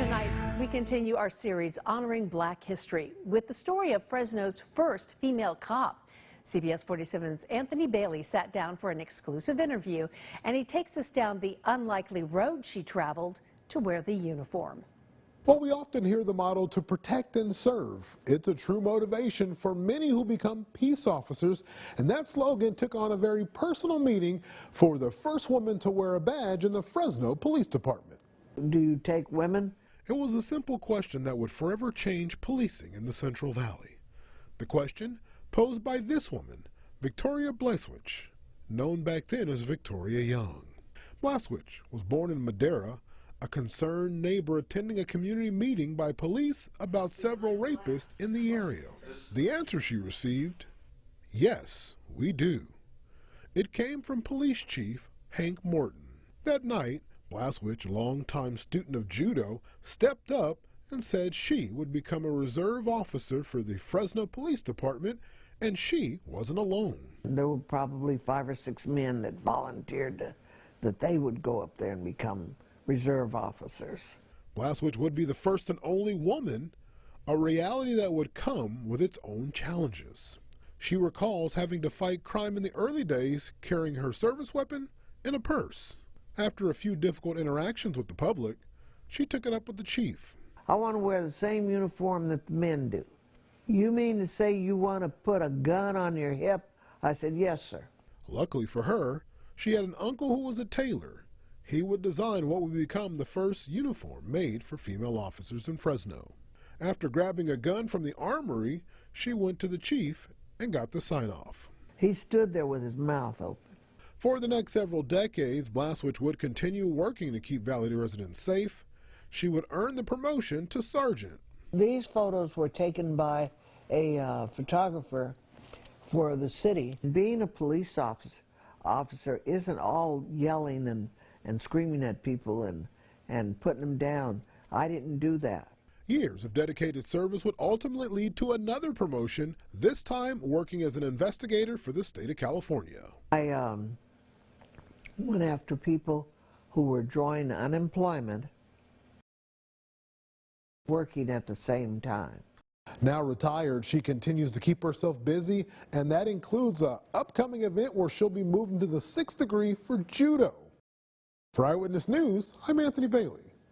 Tonight, we continue our series honoring Black history with the story of Fresno's first female cop. CBS 47's Anthony Bailey sat down for an exclusive interview, and he takes us down the unlikely road she traveled to wear the uniform. Well, we often hear the motto to protect and serve. It's a true motivation for many who become peace officers, and that slogan took on a very personal meaning for the first woman to wear a badge in the Fresno Police Department. Do you take women? It was a simple question that would forever change policing in the Central Valley. The question posed by this woman, Victoria Blaswich, known back then as Victoria Young. Blaswich was born in Madera, a concerned neighbor attending a community meeting by police about several rapists in the area. The answer she received, yes, we do. It came from Police Chief Hank Morton. That night, Blaswich, a longtime student of judo, stepped up and said she would become a reserve officer for the Fresno Police Department, and she wasn't alone. There were probably 5 or 6 men that volunteered that they would go up there and become reserve officers. Blaswich would be the first and only woman, a reality that would come with its own challenges. She recalls having to fight crime in the early days, carrying her service weapon in a purse. After a few difficult interactions with the public, she took it up with the chief. I want to wear the same uniform that the men do. You mean to say you want to put a gun on your hip? I said, yes, sir. Luckily for her, she had an uncle who was a tailor. He would design what would become the first uniform made for female officers in Fresno. After grabbing a gun from the armory, she went to the chief and got the sign-off. He stood there with his mouth open. For the next several decades, Blaswich would continue working to keep Valley residents safe. She would earn the promotion to sergeant. These photos were taken by a photographer for the city. Being a police officer isn't all yelling and screaming at people and putting them down. I didn't do that. Years of dedicated service would ultimately lead to another promotion, this time working as an investigator for the state of California. I went after people who were drawing unemployment, working at the same time. Now retired, she continues to keep herself busy, and that includes an upcoming event where she'll be moving to the 6th degree for judo. For Eyewitness News, I'm Anthony Bailey.